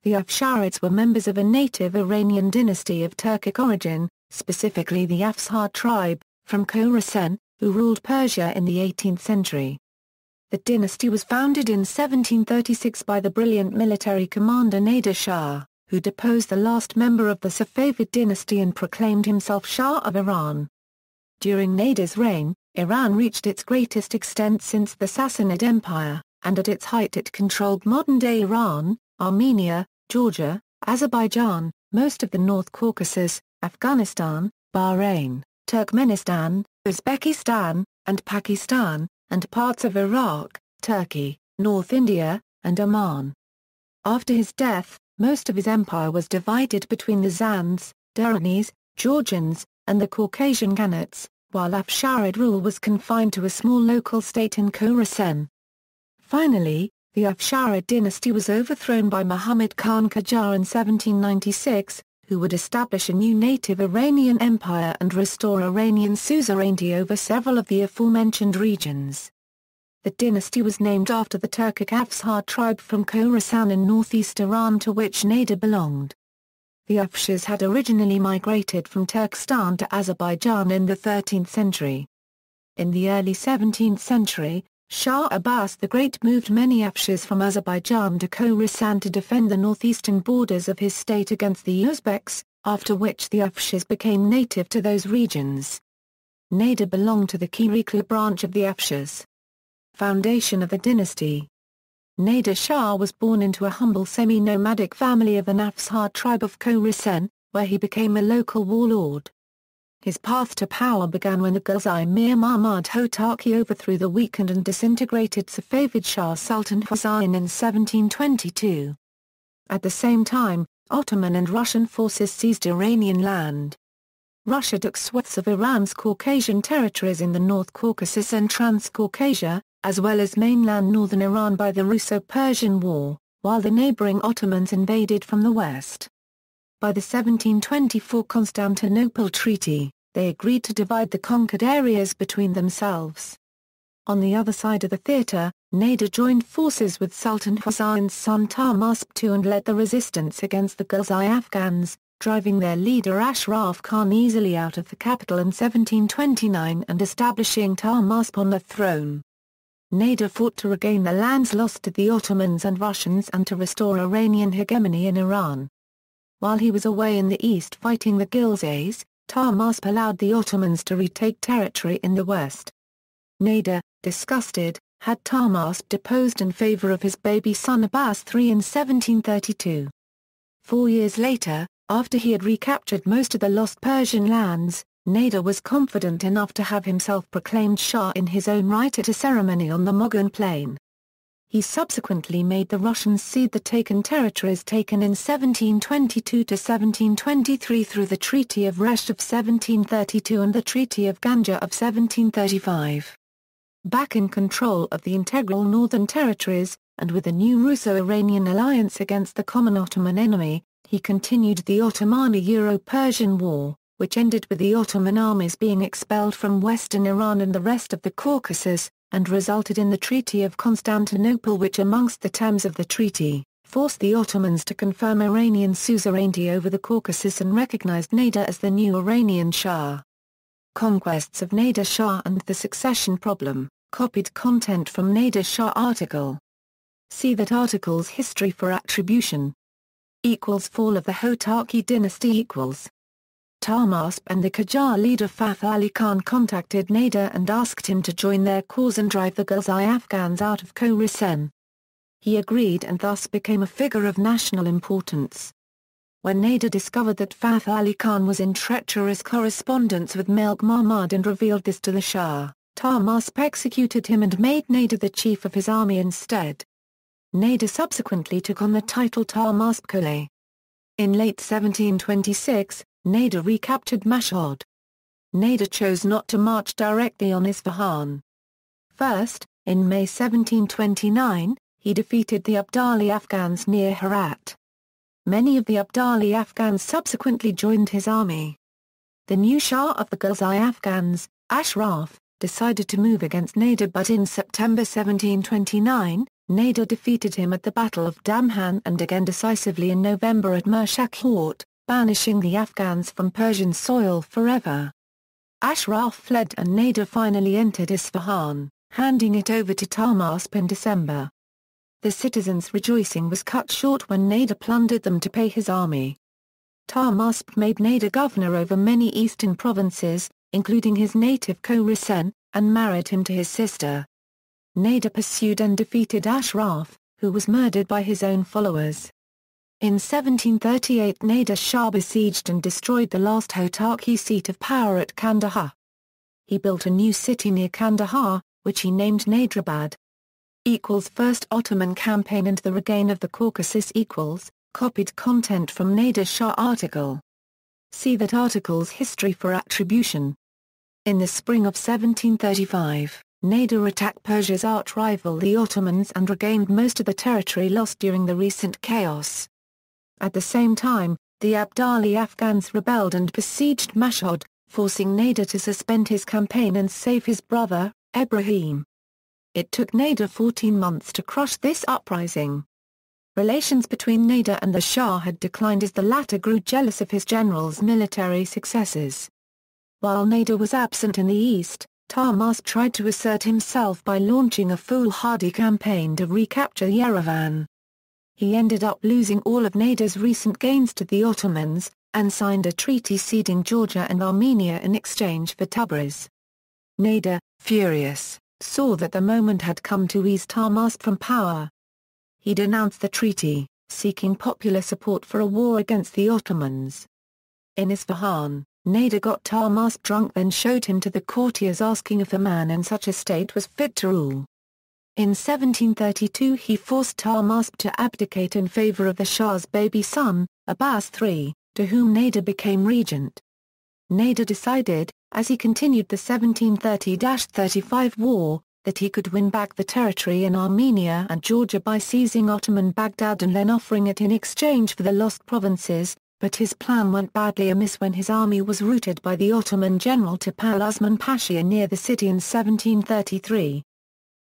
The Afsharids were members of a native Iranian dynasty of Turkic origin, specifically the Afshar tribe, from Khorasan, who ruled Persia in the 18th century. The dynasty was founded in 1736 by the brilliant military commander Nader Shah, who deposed the last member of the Safavid dynasty and proclaimed himself Shah of Iran. During Nader's reign, Iran reached its greatest extent since the Sassanid Empire, and at its height it controlled modern-day Iran, Armenia, Georgia, Azerbaijan, most of the North Caucasus, Afghanistan, Bahrain, Turkmenistan, Uzbekistan, and Pakistan, and parts of Iraq, Turkey, North India, and Oman. After his death, most of his empire was divided between the Zands, Durranis, Georgians, and the Caucasian khanates, while Afsharid rule was confined to a small local state in Khorasan. Finally, the Afsharid dynasty was overthrown by Mohammad Khan Qajar in 1796, who would establish a new native Iranian empire and restore Iranian suzerainty over several of the aforementioned regions. The dynasty was named after the Turkic Afshar tribe from Khorasan in northeast Iran to which Nader belonged. The Afshars had originally migrated from Turkestan to Azerbaijan in the 13th century. In the early 17th century, Shah Abbas the Great moved many Afshars from Azerbaijan to Khorasan to defend the northeastern borders of his state against the Uzbeks, after which the Afshars became native to those regions. Nader belonged to the Kirikli branch of the Afshars. Foundation of the dynasty. Nader Shah was born into a humble semi-nomadic family of an Afshar tribe of Khorasan, where he became a local warlord. His path to power began when the Ghilzai Mir Mahmud Hotarki overthrew the weakened and disintegrated Safavid Shah Sultan Hussein in 1722. At the same time, Ottoman and Russian forces seized Iranian land. Russia took swaths of Iran's Caucasian territories in the North Caucasus and Transcaucasia, as well as mainland northern Iran by the Russo-Persian War, while the neighboring Ottomans invaded from the west. By the 1724 Constantinople Treaty, they agreed to divide the conquered areas between themselves. On the other side of the theatre, Nader joined forces with Sultan Hussein's son Tahmasp II and led the resistance against the Ghilzai Afghans, driving their leader Ashraf Khan easily out of the capital in 1729 and establishing Tahmasp on the throne. Nader fought to regain the lands lost to the Ottomans and Russians and to restore Iranian hegemony in Iran. While he was away in the east fighting the Ghilzais, Tahmasp allowed the Ottomans to retake territory in the west. Nader, disgusted, had Tahmasp deposed in favor of his baby son Abbas III in 1732. 4 years later, after he had recaptured most of the lost Persian lands, Nader was confident enough to have himself proclaimed Shah in his own right at a ceremony on the Moghun Plain. He subsequently made the Russians cede the taken territories taken in 1722 to 1723 through the Treaty of Resht of 1732 and the Treaty of Ganja of 1735. Back in control of the integral northern territories, and with a new Russo-Iranian alliance against the common Ottoman enemy, he continued the Ottomani-Euro-Persian War, which ended with the Ottoman armies being expelled from western Iran and the rest of the Caucasus, and resulted in the Treaty of Constantinople which amongst the terms of the treaty, forced the Ottomans to confirm Iranian suzerainty over the Caucasus and recognized Nader as the new Iranian Shah. Conquests of Nader Shah and the Succession Problem, copied content from Nader Shah article. See that article's history for attribution. Fall of the Hotarki dynasty . Tahmasp and the Qajar leader Fath Ali Khan contacted Nader and asked him to join their cause and drive the Ghilzai Afghans out of Khorasan. He agreed and thus became a figure of national importance. When Nader discovered that Fath Ali Khan was in treacherous correspondence with Malik Mahmud and revealed this to the Shah, Tahmasp executed him and made Nader the chief of his army instead. Nader subsequently took on the title Tahmasp Quli. In late 1726, Nader recaptured Mashhad. Nader chose not to march directly on Isfahan. First, in May 1729, he defeated the Abdali Afghans near Herat. Many of the Abdali Afghans subsequently joined his army. The new Shah of the Ghilzai Afghans, Ashraf, decided to move against Nader but in September 1729, Nader defeated him at the Battle of Damhan and again decisively in November at Murshakot, banishing the Afghans from Persian soil forever. Ashraf fled and Nader finally entered Isfahan, handing it over to Tahmasp in December. The citizens' rejoicing was cut short when Nader plundered them to pay his army. Tahmasp made Nader governor over many eastern provinces, including his native Khorasan, and married him to his sister. Nader pursued and defeated Ashraf, who was murdered by his own followers. In 1738 Nader Shah besieged and destroyed the last Hotaki seat of power at Kandahar. He built a new city near Kandahar, which he named Nadrabad. First Ottoman campaign and the regain of the Caucasus copied content from Nader Shah article. See that article's history for attribution. In the spring of 1735, Nader attacked Persia's arch-rival the Ottomans and regained most of the territory lost during the recent chaos. At the same time, the Abdali Afghans rebelled and besieged Mashhad, forcing Nader to suspend his campaign and save his brother, Ibrahim. It took Nader 14 months to crush this uprising. Relations between Nader and the Shah had declined as the latter grew jealous of his general's military successes. While Nader was absent in the east, Tahmasp tried to assert himself by launching a foolhardy campaign to recapture Yerevan. He ended up losing all of Nader's recent gains to the Ottomans, and signed a treaty ceding Georgia and Armenia in exchange for Tabriz. Nader, furious, saw that the moment had come to ease Tahmasp from power. He denounced the treaty, seeking popular support for a war against the Ottomans. In Isfahan, Nader got Tahmasp drunk, then showed him to the courtiers asking if a man in such a state was fit to rule. In 1732 he forced Tahmasp to abdicate in favor of the Shah's baby son, Abbas III, to whom Nader became regent. Nader decided, as he continued the 1730-35 war, that he could win back the territory in Armenia and Georgia by seizing Ottoman Baghdad and then offering it in exchange for the lost provinces, but his plan went badly amiss when his army was routed by the Ottoman general Topal Osman Pasha near the city in 1733.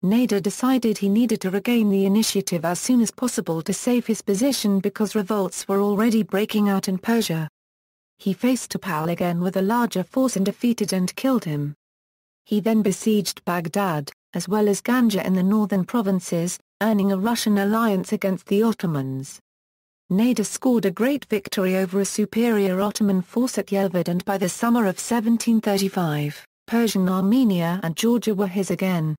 Nader decided he needed to regain the initiative as soon as possible to save his position because revolts were already breaking out in Persia. He faced Topal again with a larger force and defeated and killed him. He then besieged Baghdad, as well as Ganja in the northern provinces, earning a Russian alliance against the Ottomans. Nader scored a great victory over a superior Ottoman force at Yerevan, and by the summer of 1735, Persian Armenia and Georgia were his again.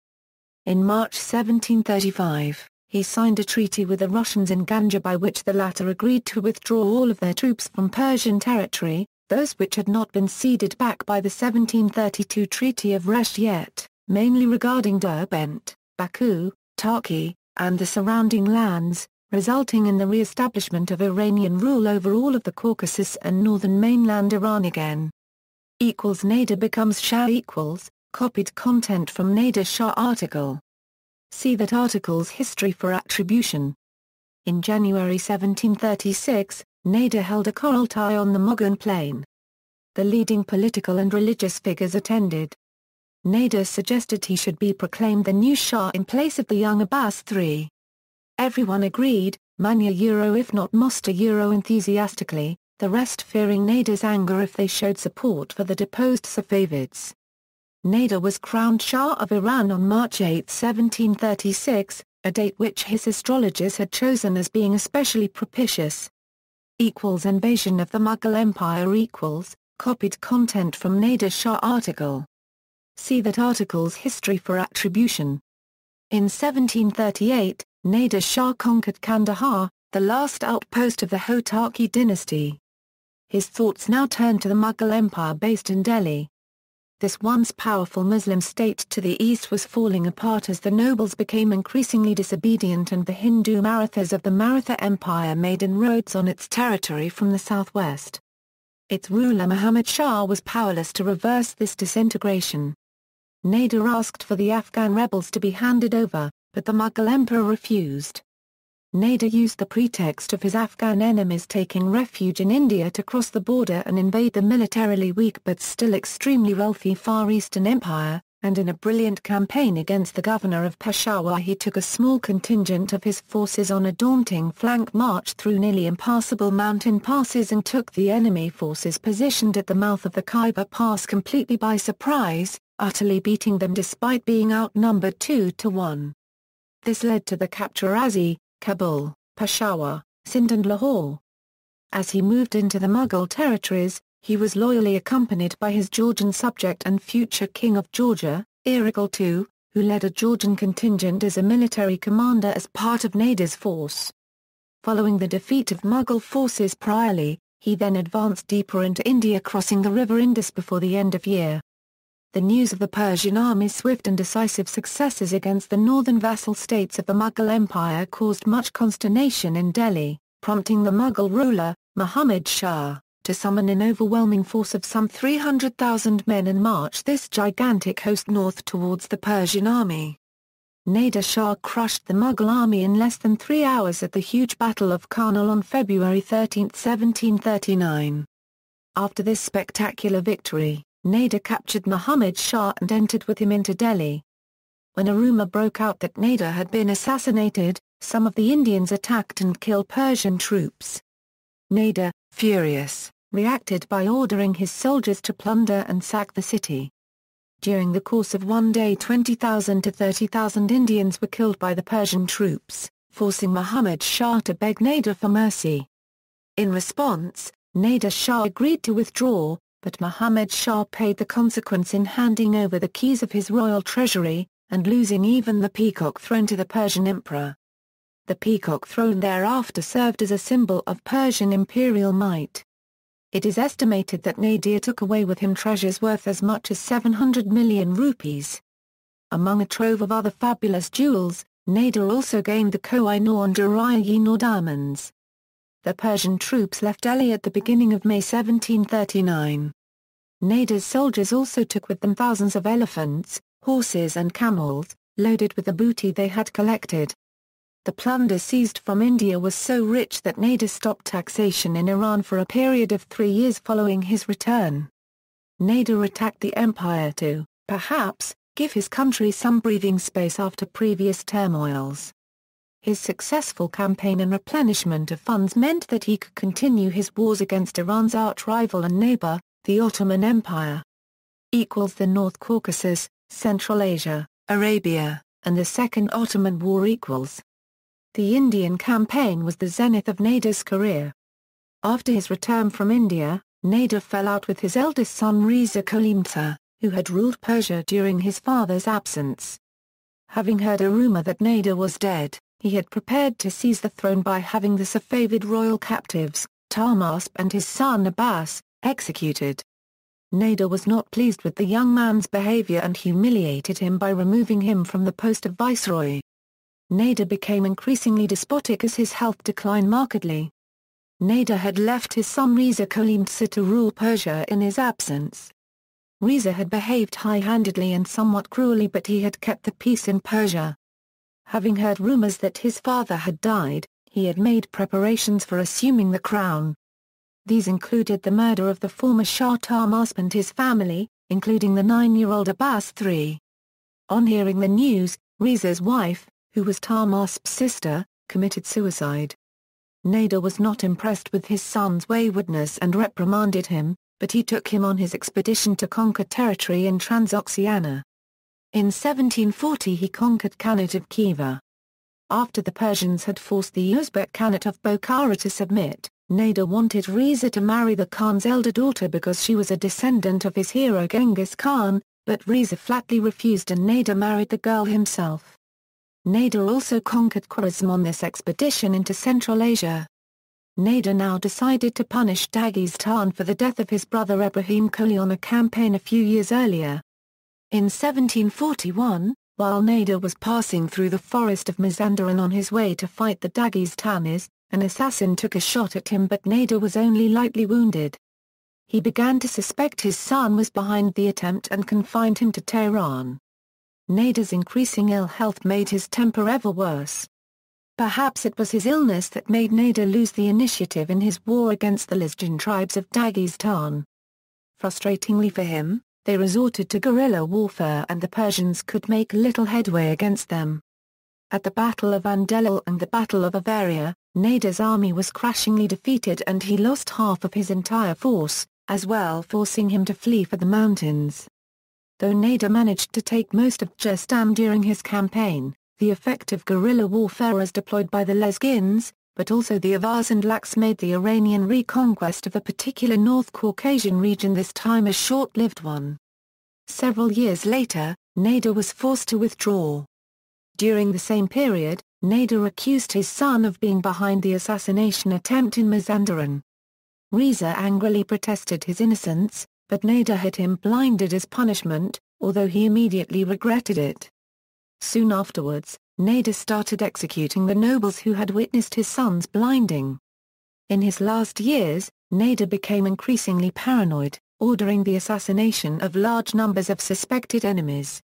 In March 1735, he signed a treaty with the Russians in Ganja by which the latter agreed to withdraw all of their troops from Persian territory, those which had not been ceded back by the 1732 Treaty of Reshtiet, mainly regarding Derbent, Baku, Turkey, and the surrounding lands, resulting in the re-establishment of Iranian rule over all of the Caucasus and northern mainland Iran again. Nader becomes Shah copied content from Nader Shah article. See that article's history for attribution. In January 1736, Nader held a Kurultai on the Moghun Plain. The leading political and religious figures attended. Nader suggested he should be proclaimed the new Shah in place of the young Abbas III. Everyone agreed, mania if not mosta enthusiastically, the rest fearing Nader's anger if they showed support for the deposed Safavids. Nader was crowned Shah of Iran on March 8, 1736, a date which his astrologers had chosen as being especially propitious. Invasion of the Mughal Empire copied content from Nader Shah article. See that article's history for attribution. In 1738, Nader Shah conquered Kandahar, the last outpost of the Hotaki dynasty. His thoughts now turned to the Mughal Empire based in Delhi. This once powerful Muslim state to the east was falling apart as the nobles became increasingly disobedient and the Hindu Marathas of the Maratha Empire made inroads on its territory from the southwest. Its ruler Muhammad Shah was powerless to reverse this disintegration. Nader asked for the Afghan rebels to be handed over, but the Mughal emperor refused. Nader used the pretext of his Afghan enemies taking refuge in India to cross the border and invade the militarily weak but still extremely wealthy Far Eastern Empire, and in a brilliant campaign against the governor of Peshawar he took a small contingent of his forces on a daunting flank march through nearly impassable mountain passes and took the enemy forces positioned at the mouth of the Khyber Pass completely by surprise, utterly beating them despite being outnumbered 2-1. This led to the capture of Azi, Kabul, Peshawar, Sindh and Lahore. As he moved into the Mughal territories, he was loyally accompanied by his Georgian subject and future king of Georgia, Irakli II, who led a Georgian contingent as a military commander as part of Nader's force. Following the defeat of Mughal forces priorly, he then advanced deeper into India crossing the river Indus before the end of year. The news of the Persian army's swift and decisive successes against the northern vassal states of the Mughal Empire caused much consternation in Delhi, prompting the Mughal ruler, Mohammad Shah, to summon an overwhelming force of some 300,000 men and march this gigantic host north towards the Persian army. Nader Shah crushed the Mughal army in less than 3 hours at the huge Battle of Karnal on February 13, 1739. After this spectacular victory, Nader captured Muhammad Shah and entered with him into Delhi. When a rumor broke out that Nader had been assassinated, some of the Indians attacked and killed Persian troops. Nader, furious, reacted by ordering his soldiers to plunder and sack the city. During the course of one day 20,000 to 30,000 Indians were killed by the Persian troops, forcing Muhammad Shah to beg Nader for mercy. In response, Nader Shah agreed to withdraw, but Muhammad Shah paid the consequence in handing over the keys of his royal treasury, and losing even the peacock throne to the Persian emperor. The peacock throne thereafter served as a symbol of Persian imperial might. It is estimated that Nader took away with him treasures worth as much as 700 million rupees. Among a trove of other fabulous jewels, Nader also gained the Koh-i-Noor and Durranis diamonds. The Persian troops left Delhi at the beginning of May 1739. Nader's soldiers also took with them thousands of elephants, horses and camels, loaded with the booty they had collected. The plunder seized from India was so rich that Nader stopped taxation in Iran for a period of 3 years following his return. Nader attacked the empire to, perhaps, give his country some breathing space after previous turmoils. His successful campaign and replenishment of funds meant that he could continue his wars against Iran's arch-rival and neighbor, the Ottoman Empire. The North Caucasus, Central Asia, Arabia, and the Second Ottoman War. The Indian campaign was the zenith of Nader's career. After his return from India, Nader fell out with his eldest son Reza Khalimta, who had ruled Persia during his father's absence. Having heard a rumor that Nader was dead, he had prepared to seize the throne by having the Safavid royal captives, Tahmasp and his son Abbas, executed. Nader was not pleased with the young man's behavior and humiliated him by removing him from the post of viceroy. Nader became increasingly despotic as his health declined markedly. Nader had left his son Reza Khalimta to rule Persia in his absence. Reza had behaved high-handedly and somewhat cruelly, but he had kept the peace in Persia. Having heard rumors that his father had died, he had made preparations for assuming the crown. These included the murder of the former Shah Tahmasp and his family, including the 9-year-old Abbas III. On hearing the news, Reza's wife, who was Tahmasp's sister, committed suicide. Nader was not impressed with his son's waywardness and reprimanded him, but he took him on his expedition to conquer territory in Transoxiana. In 1740 he conquered Khanate of Khiva. After the Persians had forced the Uzbek Khanate of Bokhara to submit, Nader wanted Reza to marry the Khan's elder daughter because she was a descendant of his hero Genghis Khan, but Reza flatly refused and Nader married the girl himself. Nader also conquered Khorasan on this expedition into Central Asia. Nader now decided to punish Dagestan for the death of his brother Ibrahim Qoli on a campaign a few years earlier. In 1741, while Nader was passing through the forest of Mazandaran on his way to fight the Dagestanis, an assassin took a shot at him but Nader was only lightly wounded. He began to suspect his son was behind the attempt and confined him to Tehran. Nader's increasing ill health made his temper ever worse. Perhaps it was his illness that made Nader lose the initiative in his war against the Lezgin tribes of Dagestan. Frustratingly for him, They resorted to guerrilla warfare and the Persians could make little headway against them. At the Battle of Andalal and the Battle of Avaria, Nader's army was crashingly defeated and he lost half of his entire force, as well forcing him to flee for the mountains. Though Nader managed to take most of Jestam during his campaign, the effective guerrilla warfare as deployed by the Lezgins, but also the Avars and Laks made the Iranian reconquest of the particular North Caucasian region this time a short-lived one. Several years later, Nader was forced to withdraw. During the same period, Nader accused his son of being behind the assassination attempt in Mazandaran. Reza angrily protested his innocence, but Nader had him blinded as punishment, although he immediately regretted it. Soon afterwards, Nader started executing the nobles who had witnessed his son's blinding. In his last years, Nader became increasingly paranoid, ordering the assassination of large numbers of suspected enemies.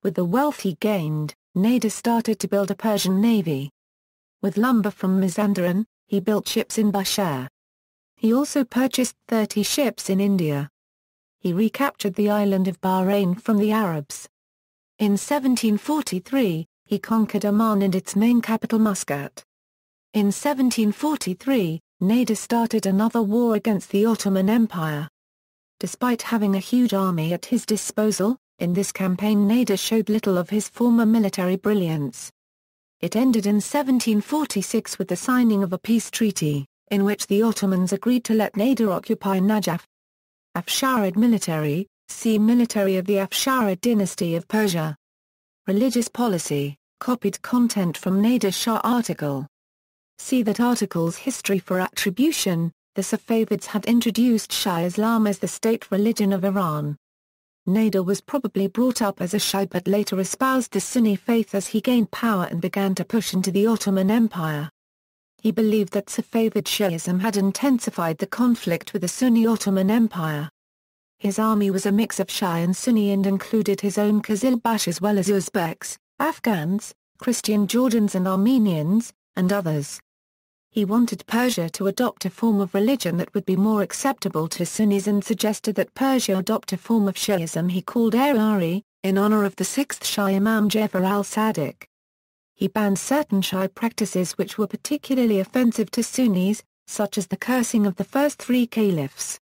With the wealth he gained, Nader started to build a Persian navy. With lumber from Mazandaran, he built ships in Bushehr. He also purchased 30 ships in India. He recaptured the island of Bahrain from the Arabs. In 1743, he conquered Oman and its main capital Muscat. In 1743, Nader started another war against the Ottoman Empire. Despite having a huge army at his disposal, in this campaign Nader showed little of his former military brilliance. It ended in 1746 with the signing of a peace treaty, in which the Ottomans agreed to let Nader occupy Najaf. Afsharid military, see Military of the Afsharid dynasty of Persia. Religious policy, copied content from Nader Shah article. See that article's history for attribution. The Safavids had introduced Shah Islam as the state religion of Iran. Nader was probably brought up as a Shia but later espoused the Sunni faith as he gained power and began to push into the Ottoman Empire. He believed that Safavid Shi'ism had intensified the conflict with the Sunni Ottoman Empire. His army was a mix of Shia and Sunni and included his own Qizilbash as well as Uzbeks, Afghans, Christian Georgians and Armenians, and others. He wanted Persia to adopt a form of religion that would be more acceptable to Sunnis and suggested that Persia adopt a form of Shi'ism he called Ari, in honor of the sixth Shah Imam Jafar al-Sadiq. He banned certain Shia practices which were particularly offensive to Sunnis, such as the cursing of the first three caliphs.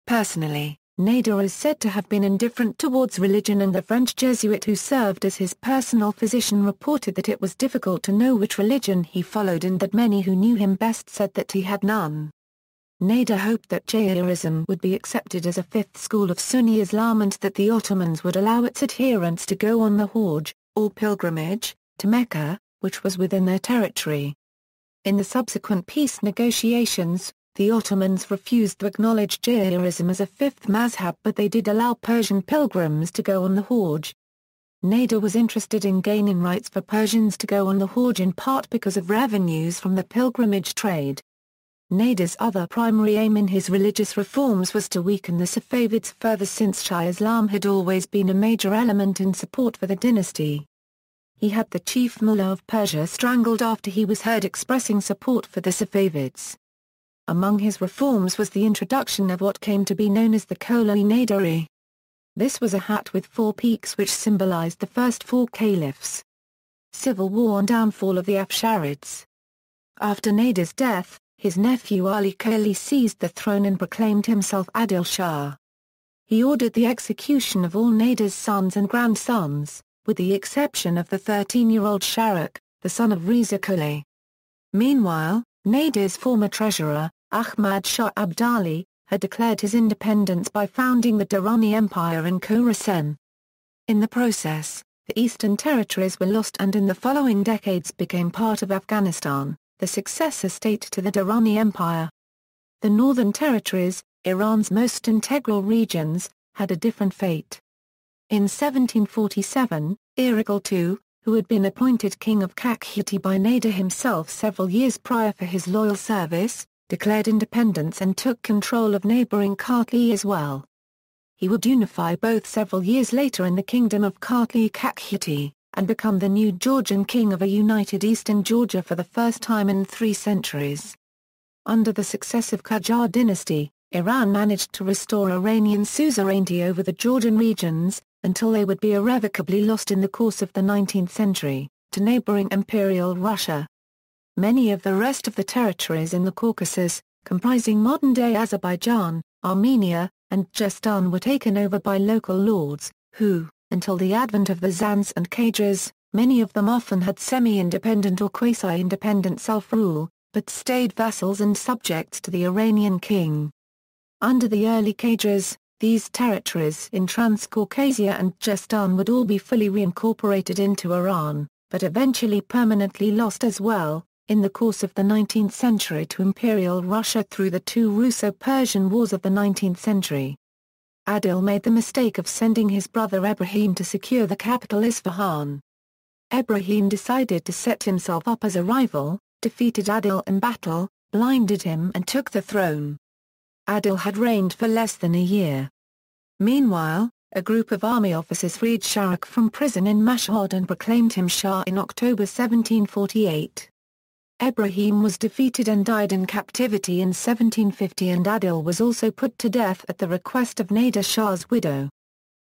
Personally, Nader is said to have been indifferent towards religion and the French Jesuit who served as his personal physician reported that it was difficult to know which religion he followed and that many who knew him best said that he had none. Nader hoped that Jairism would be accepted as a fifth school of Sunni Islam and that the Ottomans would allow its adherents to go on the Hajj, or pilgrimage, to Mecca, which was within their territory. In the subsequent peace negotiations, the Ottomans refused to acknowledge Jairism as a fifth mazhab but they did allow Persian pilgrims to go on the Hajj. Nader was interested in gaining rights for Persians to go on the Hajj in part because of revenues from the pilgrimage trade. Nader's other primary aim in his religious reforms was to weaken the Safavids further since Shah Islam had always been a major element in support for the dynasty. He had the chief mullah of Persia strangled after he was heard expressing support for the Safavids. Among his reforms was the introduction of what came to be known as the Kola-i-Nadari. This was a hat with 4 peaks which symbolized the first 4 caliphs. Civil war and downfall of the Afsharids. After Nader's death, his nephew Ali Khaili seized the throne and proclaimed himself Adil Shah. He ordered the execution of all Nader's sons and grandsons, with the exception of the 13-year-old Shahrukh, the son of Reza Quli. Meanwhile, Nader's former treasurer, Ahmad Shah Abdali, had declared his independence by founding the Durrani Empire in Khorasan. In the process, the eastern territories were lost and in the following decades became part of Afghanistan, the successor state to the Durrani Empire. The northern territories, Iran's most integral regions, had a different fate. In 1747, Iraqal II, who had been appointed king of Kakheti by Nader himself several years prior for his loyal service, declared independence and took control of neighboring Kartli as well. He would unify both several years later in the kingdom of Kartli-Kakheti, and become the new Georgian king of a united eastern Georgia for the first time in 3 centuries. Under the successive Qajar dynasty, Iran managed to restore Iranian suzerainty over the Georgian regions, until they would be irrevocably lost in the course of the 19th century, to neighboring Imperial Russia. Many of the rest of the territories in the Caucasus, comprising modern-day Azerbaijan, Armenia, and Georgian were taken over by local lords, who, until the advent of the Zands and Qajars, many of them often had semi-independent or quasi-independent self-rule, but stayed vassals and subjects to the Iranian king. Under the early Qajars, these territories in Transcaucasia and Georgian would all be fully reincorporated into Iran, but eventually permanently lost as well, in the course of the 19th century to Imperial Russia through the two Russo-Persian Wars of the 19th century. Adil made the mistake of sending his brother Ebrahim to secure the capital Isfahan. Ebrahim decided to set himself up as a rival, defeated Adil in battle, blinded him and took the throne. Adil had reigned for less than a year. Meanwhile, a group of army officers freed Sharak from prison in Mashhad and proclaimed him Shah in October 1748. Ebrahim was defeated and died in captivity in 1750, and Adil was also put to death at the request of Nader Shah's widow.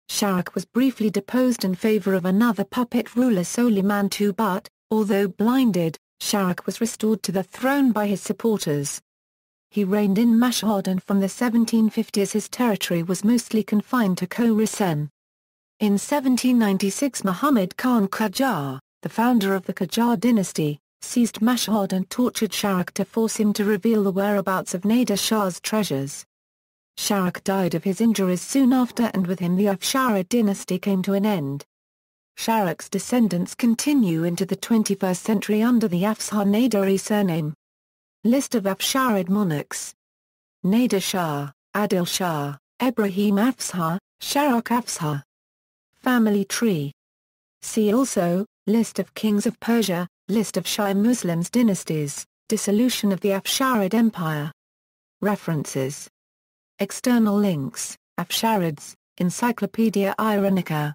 Sharak was briefly deposed in favor of another puppet ruler Soliman II, but, although blinded, Sharak was restored to the throne by his supporters. He reigned in Mashhad, and from the 1750s his territory was mostly confined to Khorasan. In 1796 Mohammad Khan Qajar, the founder of the Qajar dynasty, seized Mashhad and tortured Sharak to force him to reveal the whereabouts of Nader Shah's treasures. Sharak died of his injuries soon after, and with him the Afsharid dynasty came to an end. Sharak's descendants continue into the 21st century under the Afshar Naderi surname. List of Afsharid monarchs: Nader Shah, Adil Shah, Ebrahim Afshar, Sharak Afshar. Family tree. See also, List of kings of Persia, List of Shia Muslims dynasties, Dissolution of the Afsharid Empire. References. External links: Afsharids, Encyclopedia Iranica.